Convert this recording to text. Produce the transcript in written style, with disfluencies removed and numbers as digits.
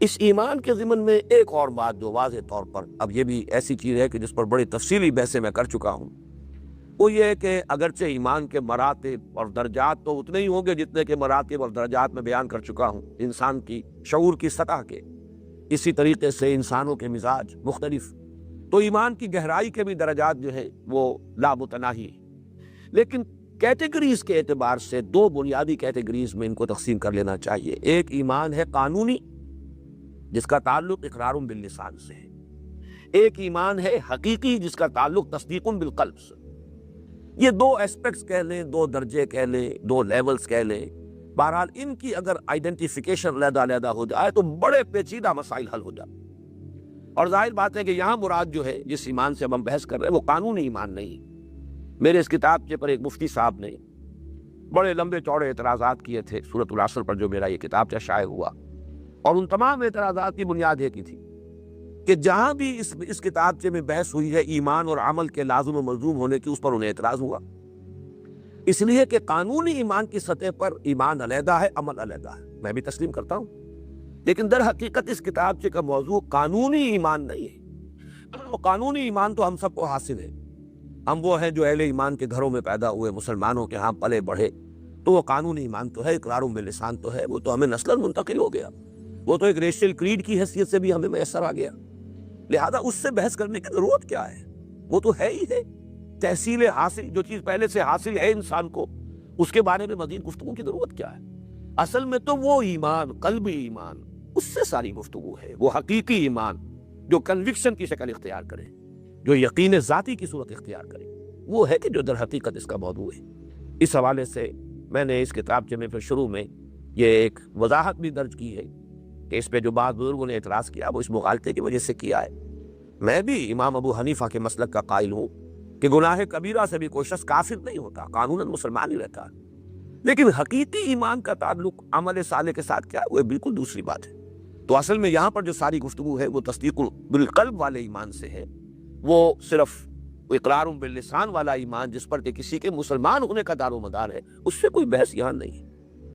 اس ایمان کے ضمن میں ایک اور بات جو واضح طور پر اب یہ بھی ایسی چیز ہے کہ جس پر بڑی تفصیلی بحثیں میں کر چکا ہوں، وہ یہ ہے کہ اگرچہ ایمان کے مراتب اور درجات تو اتنے ہی ہوں گے جتنے کے مراتب اور درجات میں بیان کر چکا ہوں انسان کی شعور کی سطح کے، اسی طریقے سے انسانوں کے مزاج مختلف، تو ایمان کی گہرائی کے بھی درجات جو ہے وہ لامتناہی ہیں، لیکن کیٹیگریز کے اعتبار سے دو بنیادی کیٹیگریز میں ان کو تقسیم کر لینا چاہیے۔ ایک ایمان ہے قانونی جس کا تعلق اقرار باللسان سے ہے، ایک ایمان ہے حقیقی جس کا تعلق تصدیق بالقلب سے۔ یہ دو ایسپیکٹس کہہ لیں، دو درجے کہہ لیں، دو لیولز کہہ لیں، بہرحال ان کی اگر آئیڈینٹیفیکیشن علیحدہ علیحدہ ہو جائے تو بڑے پیچیدہ مسائل حل ہو جائے۔ اور ظاہر بات ہے کہ یہاں مراد جو ہے جس ایمان سے اب ہم بحث کر رہے ہیں وہ قانونی ایمان نہیں۔ میرے اس کتاب کے پر ایک مفتی صاحب نے بڑے لمبے چوڑے اعتراضات کیے تھے سورۃ العصر پر جو میرا یہ کتاب شائع ہوا، اور ان تمام اعتراضات کی بنیاد ایک ہی تھی کہ جہاں بھی اس کتابچے میں بحث ہوئی ہے ایمان اور عمل کے لازم و ملزوم ہونے کی، اس پر انہیں اعتراض ہوا، اس لیے کہ قانونی ایمان کی سطح پر ایمان علیحدہ ہے، عمل علیحدہ ہے، میں بھی تسلیم کرتا ہوں، لیکن در حقیقت اس کتابچے کا موضوع قانونی ایمان نہیں ہے۔ قانونی ایمان تو ہم سب کو حاصل ہے، ہم وہ ہیں جو اہل ایمان کے گھروں میں پیدا ہوئے، مسلمانوں کے ہاں پلے بڑھے، تو وہ قانونی ایمان تو ہے، اقرار باللسان تو ہے، وہ تو ہمیں نسلاً منتقل ہو گیا، وہ تو ایک ریشل کریڈ کی حیثیت سے بھی ہمیں میسر آ گیا، لہذا اس سے بحث کرنے کی ضرورت کیا ہے؟ وہ تو ہے ہی ہے، تحصیل حاصل، جو چیز پہلے سے حاصل ہے انسان کو، اس کے بارے میں مزید گفتگو کی ضرورت کیا ہے؟ اصل میں تو وہ ایمان، قلبی ایمان، اس سے ساری گفتگو ہے، وہ حقیقی ایمان جو کنوکشن کی شکل اختیار کرے، جو یقین ذاتی کی صورت اختیار کرے، وہ ہے کہ جو در حقیقت اس کا موضوع ہے۔ اس حوالے سے میں نے اس کتابچے میں پھر شروع میں یہ ایک وضاحت بھی درج کی ہے کہ اس پہ جو بعض بزرگوں نے اعتراض کیا وہ اس مغالطے کی وجہ سے کیا ہے۔ میں بھی امام ابو حنیفہ کے مسلک کا قائل ہوں کہ گناہ کبیرہ سے بھی کوئی شخص کافر نہیں ہوتا، قانوناً مسلمان ہی رہتا ہے، لیکن حقیقی ایمان کا تعلق عمل صالح کے ساتھ کیا ہے وہ بالکل دوسری بات ہے۔ تو اصل میں یہاں پر جو ساری گفتگو ہے وہ تصدیق بالقلب والے ایمان سے ہے، وہ صرف اقرار باللسان والا ایمان جس پر کہ کسی کے مسلمان ہونے کا دار و مدار ہے، اس سے کوئی بحث یہاں نہیں ہے۔